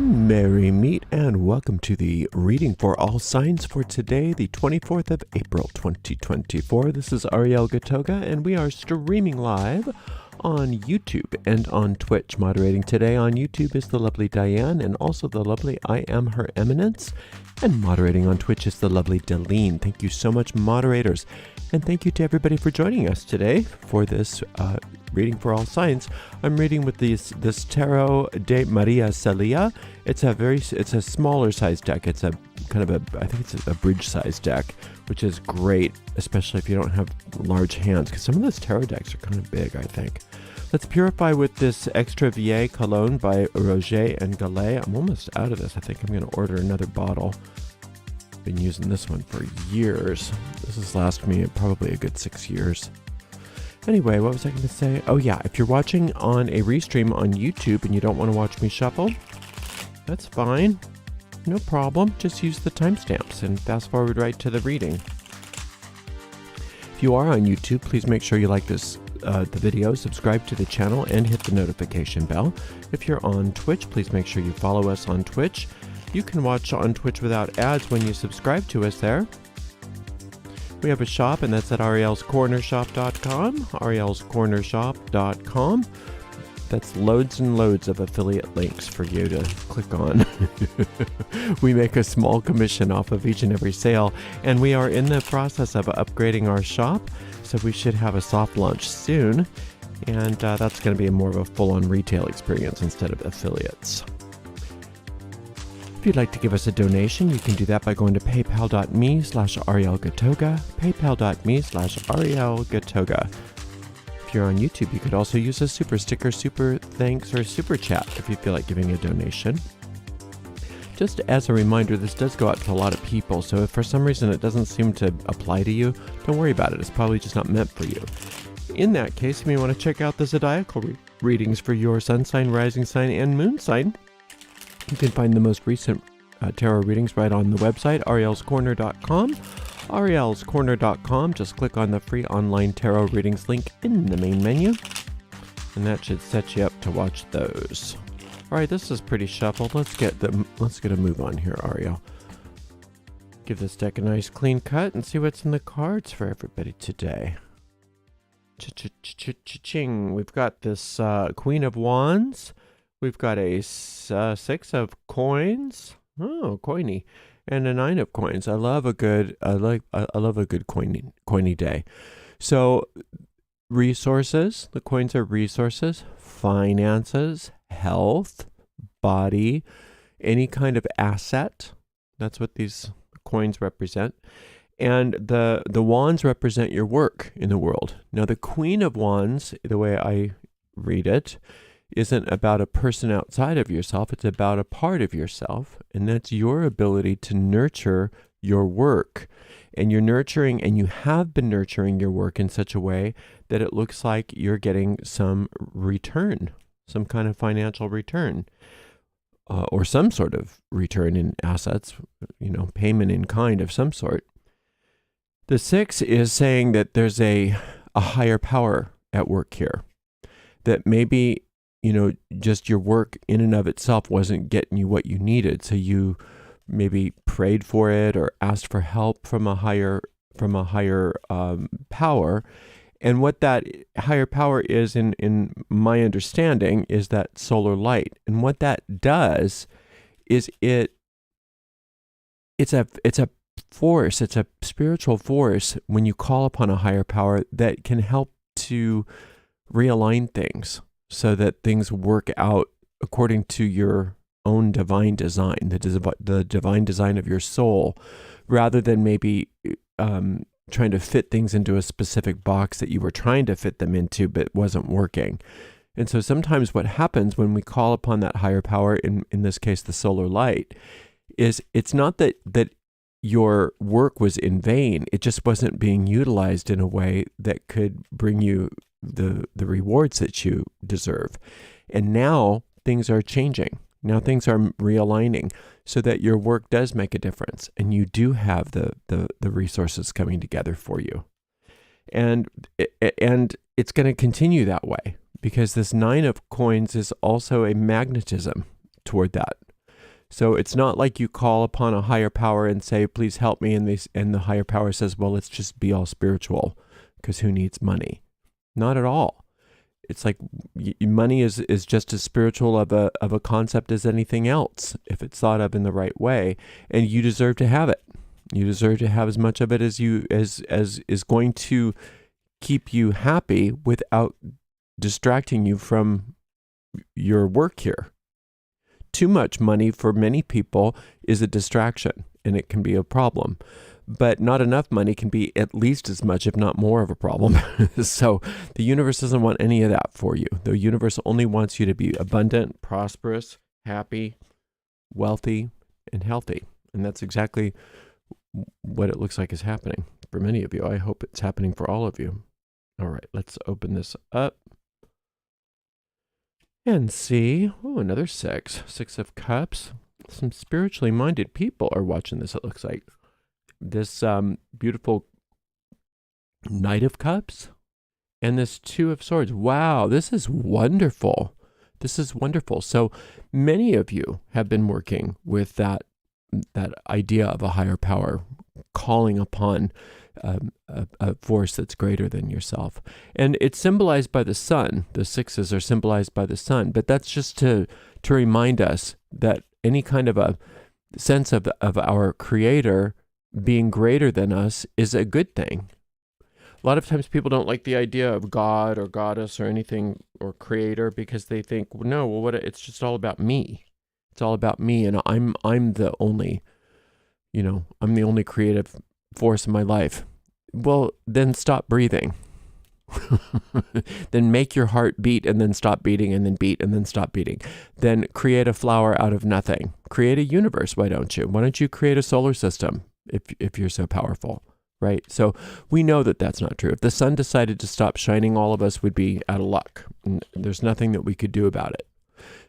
Merry meet and welcome to the reading for all signs for today, the 24th of April, 2024. This is Ariel and we are streaming live on YouTube and on Twitch. Moderating today on YouTube is the lovely Diane and also the lovely I Am Her Eminence. And moderating on Twitch is the lovely Deline. Thank you so much, moderators. And thank you to everybody for joining us today for this reading for all signs. I'm reading with this Tarot de Maria Celia. It's a smaller size deck. It's a kind of I think it's a bridge size deck, which is great, especially if you don't have large hands, because some of those tarot decks are kind of big, I think. Let's purify with this Extra Vieille Cologne by Roger and Gallet. I'm almost out of this. I think I'm going to order another bottle. Been using this one for years. This has lasted me probably a good 6 years. Anyway, what was I going to say? Oh yeah, if you're watching on a restream on YouTube and you don't want to watch me shuffle, that's fine. No problem. Just use the timestamps and fast forward right to the reading. If you are on YouTube, please make sure you like this the video, subscribe to the channel, and hit the notification bell. If you're on Twitch, please make sure you follow us on Twitch. You can watch on Twitch without ads when you subscribe to us there. We have a shop, and that's at arielscornershop.com, arielscornershop.com. That's loads and loads of affiliate links for you to click on. We make a small commission off of each and every sale, and we are in the process of upgrading our shop, so we should have a soft launch soon, and that's going to be more of a full-on retail experience instead of affiliates. If you'd like to give us a donation, you can do that by going to paypal.me/arielgatoga, paypal.me/arielgatoga. If you're on YouTube, you could also use a super sticker, super thanks, or super chat if you feel like giving a donation. Just as a reminder, this does go out to a lot of people, so if for some reason it doesn't seem to apply to you, don't worry about it. It's probably just not meant for you. In that case, if you want to check out the zodiacal readings for your sun sign, rising sign, and moon sign, you can find the most recent tarot readings right on the website, arielscorner.com. arielscorner.com. Just click on the free online tarot readings link in the main menu, and that should set you up to watch those. All right, this is pretty shuffled. Let's get a move on here, Ariel. Give this deck a nice clean cut and see what's in the cards for everybody today. Ching. We've got this Queen of Wands. We've got a 6 of coins. Oh, coiny. And a 9 of coins. I love a good coiny day. So resources, the coins are resources, finances, health, body, any kind of asset. That's what these coins represent. And the wands represent your work in the world. Now the Queen of Wands, the way I read it, isn't about a person outside of yourself. It's about a part of yourself, and that's your ability to nurture your work. And you're nurturing, and you have been nurturing your work in such a way that it looks like you're getting some return, some kind of financial return, or some sort of return in assets, payment in kind of some sort. The 6 is saying that there's a higher power at work here, that maybe just your work in and of itself wasn't getting you what you needed. So you maybe prayed for it or asked for help from a higher power. And what that higher power is, in my understanding, is that solar light. And what that does is it's a force, it's a spiritual force when you call upon a higher power that can help to realign things, so that things work out according to your own divine design, the divine design of your soul, rather than maybe trying to fit things into a specific box that you were trying to fit them into but wasn't working. And so sometimes what happens when we call upon that higher power, in this case the solar light, is it's not that your work was in vain. It just wasn't being utilized in a way that could bring you the rewards that you deserve. And now things are changing. Now things are realigning so that your work does make a difference, and you do have the resources coming together for you. And it's going to continue that way, because this 9 of coins is also a magnetism toward that. So it's not like you call upon a higher power and say, please help me. And the higher power says, well, let's just be all spiritual because who needs money? Not at all. It's like money is just as spiritual of a concept as anything else if it's thought of in the right way, and you deserve to have it. You deserve to have as much of it as is going to keep you happy without distracting you from your work here. Too much money for many people is a distraction, and it can be a problem. But not enough money can be at least as much, if not more, of a problem. So the universe doesn't want any of that for you. The universe only wants you to be abundant, prosperous, happy, wealthy, and healthy. And that's exactly what it looks like is happening for many of you. I hope it's happening for all of you. All right, let's open this up and see. Oh, another six. 6 of Cups. Some spiritually minded people are watching this, it looks like. This beautiful Knight of Cups and this 2 of Swords. Wow, this is wonderful. This is wonderful. So many of you have been working with that idea of a higher power, calling upon a force that's greater than yourself. And it's symbolized by the sun. The 6s are symbolized by the sun, but that's just to remind us that any kind of a sense of our creator being greater than us is a good thing. A lot of times people don't like the idea of God or goddess or anything or creator because they think, well, no, well, it's just all about me. It's all about me, and I'm the only, I'm the only creative force in my life. Well, then stop breathing. Then make your heart beat and then stop beating and then beat and then stop beating. Then create a flower out of nothing. Create a universe, why don't you? Why don't you create a solar system if you're so powerful, right? So we know that that's not true. If the sun decided to stop shining, all of us would be out of luck. And there's nothing that we could do about it.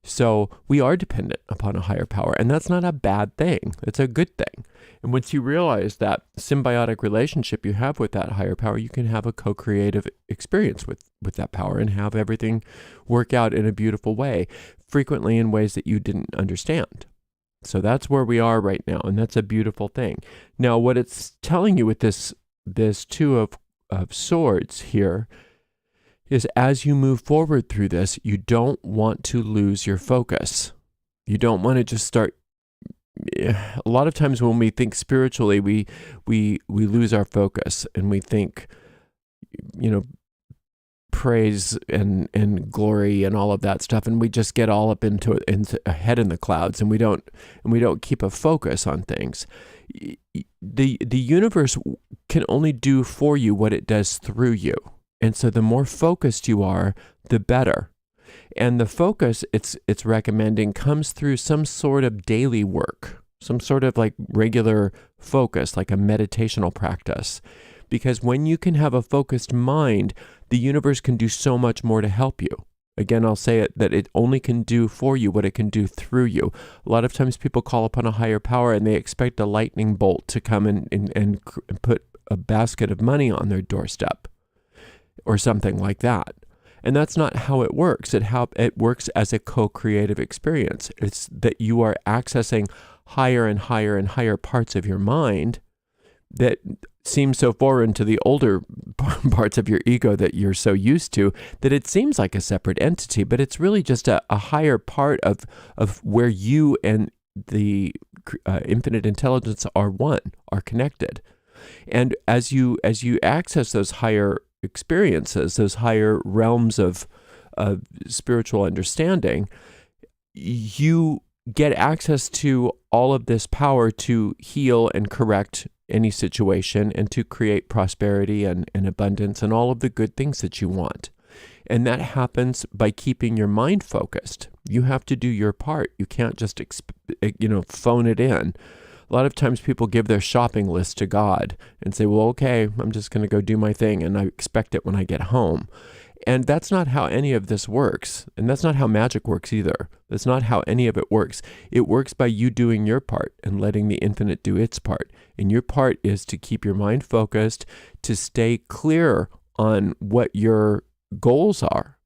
So we are dependent upon a higher power, and that's not a bad thing. It's a good thing. And once you realize that symbiotic relationship you have with that higher power, you can have a co-creative experience with that power and have everything work out in a beautiful way, frequently in ways that you didn't understand. So that's where we are right now, and that's a beautiful thing. Now, what it's telling you with this 2 of Swords here is as you move forward through this, you don't want to lose your focus. You don't want to just start. A lot of times when we think spiritually, we lose our focus and we think, praise and glory and all of that stuff, and we just get all up into a head in the clouds, and we don't keep a focus on things. The universe can only do for you what it does through you. And so the more focused you are, the better. And the focus it's recommending comes through some sort of daily work, some sort of like regular focus, like a meditational practice. Because when you can have a focused mind, the universe can do so much more to help you. Again, I'll say it that it only can do for you what it can do through you. A lot of times people call upon a higher power and they expect a lightning bolt to come and put a basket of money on their doorstep or something like that. And that's not how it works. It works as a co-creative experience. It's that you are accessing higher and higher and higher parts of your mind that seem so foreign to the older parts of your ego that you're so used to that it seems like a separate entity, but it's really just a higher part of where you and the infinite intelligence are connected. And as you access those higher experiences, those higher realms of spiritual understanding, you get access to all of this power to heal and correct any situation and to create prosperity and abundance and all of the good things that you want. And that happens by keeping your mind focused. You have to do your part. You can't just phone it in. A lot of times people give their shopping list to God and say, well, okay, I'm just going to go do my thing and I expect it when I get home. And that's not how any of this works. And that's not how magic works either. That's not how any of it works. It works by you doing your part and letting the infinite do its part. And your part is to keep your mind focused, to stay clear on what your goals are.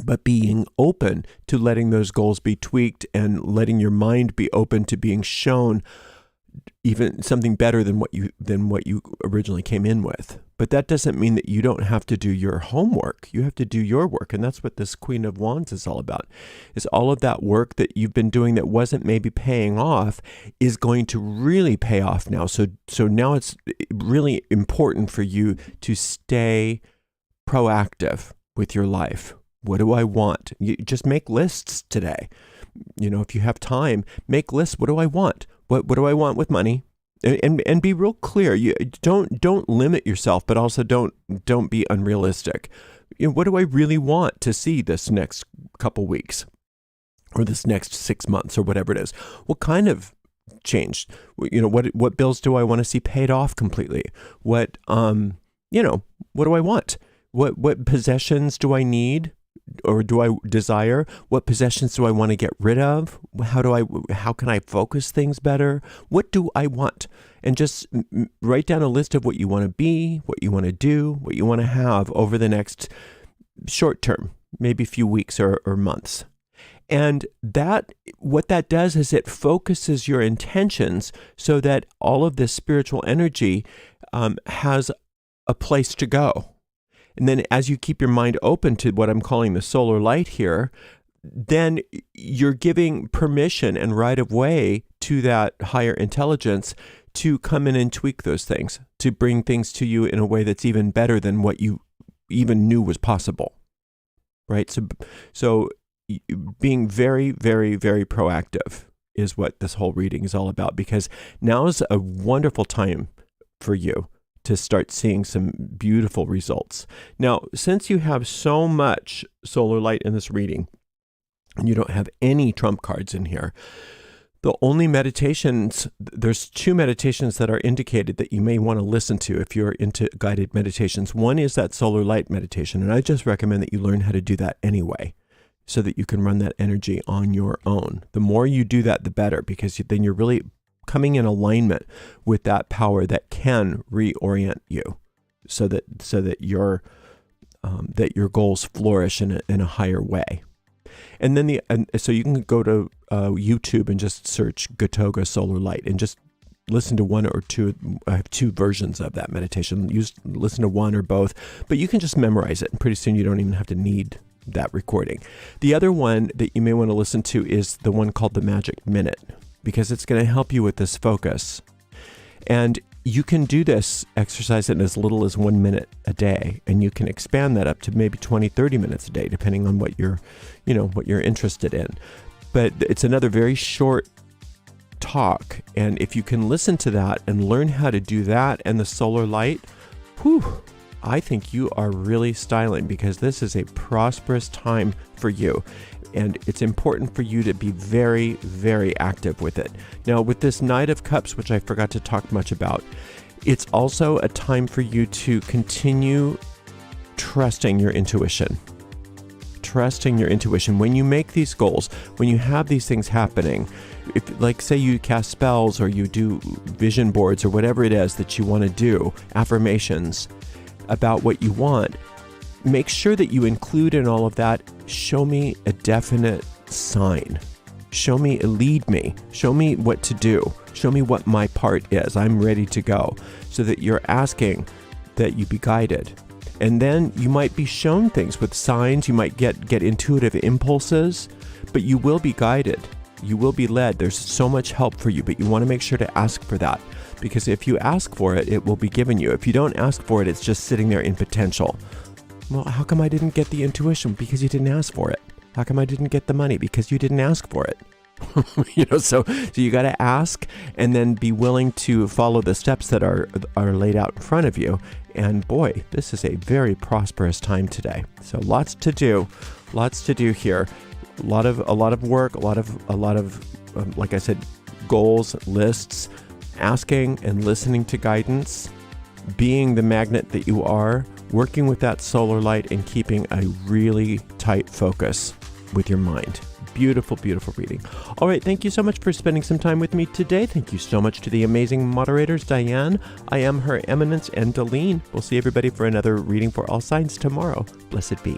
but being open to letting those goals be tweaked and letting your mind be open to being shown even something better than what you originally came in with. But that doesn't mean that you don't have to do your homework. You have to do your work. And that's what this Queen of Wands is all about. Is all of that work that you've been doing that wasn't maybe paying off is going to really pay off now. So now it's really important for you to stay proactive with your life. What do I want? You just make lists today. If you have time, make lists. What do I want? What do I want with money? And be real clear. You don't limit yourself, but also don't be unrealistic. What do I really want to see this next couple weeks, or this next 6 months, or whatever it is? What kind of change? What bills do I want to see paid off completely? What do I want? What possessions do I need? Or do I desire? What possessions do I want to get rid of? How can I focus things better? What do I want? And just write down a list of what you want to be, what you want to do, what you want to have over the next short term, maybe a few weeks or months. And what that does is it focuses your intentions so that all of this spiritual energy has a place to go. And then as you keep your mind open to what I'm calling the solar light here, then you're giving permission and right of way to that higher intelligence to come in and tweak those things, to bring things to you in a way that's even better than what you even knew was possible, right? So being very, very, very proactive is what this whole reading is all about, because now is a wonderful time for you to start seeing some beautiful results. Now, since you have so much solar light in this reading, and you don't have any trump cards in here, the only meditations, there's 2 meditations that are indicated that you may want to listen to if you're into guided meditations. One is that solar light meditation, and I just recommend that you learn how to do that anyway, so that you can run that energy on your own. The more you do that, the better, because then you're really coming in alignment with that power that can reorient you, so that your goals flourish in a higher way. And then so you can go to YouTube and just search Gotoga Solar Light and just listen to one or two. I have 2 versions of that meditation. Listen to one or both, but you can just memorize it, and pretty soon you don't even have to need that recording. The other one that you may want to listen to is the one called the Magic Minute, because it's going to help you with this focus. And you can do this exercise in as little as 1 minute a day, and you can expand that up to maybe 20, 30 minutes a day, depending on what you're interested in. But it's another very short talk. And if you can listen to that and learn how to do that and the solar light, I think you are really styling, because this is a prosperous time for you. And it's important for you to be very, very active with it. Now, with this Knight of Cups, which I forgot to talk much about, it's also a time for you to continue trusting your intuition. Trusting your intuition. When you make these goals, when you have these things happening, if, like, say you cast spells or you do vision boards or whatever it is that you want to do, affirmations about what you want, make sure that you include in all of that, show me a definite sign. Show me, lead me. Show me what to do. Show me what my part is. I'm ready to go. So that you're asking that you be guided. And then you might be shown things with signs. You might get intuitive impulses, but you will be guided. You will be led. There's so much help for you, but you want to make sure to ask for that. Because if you ask for it, it will be given you. If you don't ask for it, it's just sitting there in potential. Well, how come I didn't get the intuition? Because you didn't ask for it. How come I didn't get the money? Because you didn't ask for it. So you got to ask, and then be willing to follow the steps that are laid out in front of you. And boy, this is a very prosperous time today. So lots to do here. A lot of work, a lot of like I said, goals, lists, asking and listening to guidance, being the magnet that you are, working with that solar light, and keeping a really tight focus with your mind. Beautiful, beautiful reading. All right, thank you so much for spending some time with me today. Thank you so much to the amazing moderators, Diane, I Am Her Eminence, and Delene. We'll see everybody for another reading for all signs tomorrow. Blessed be.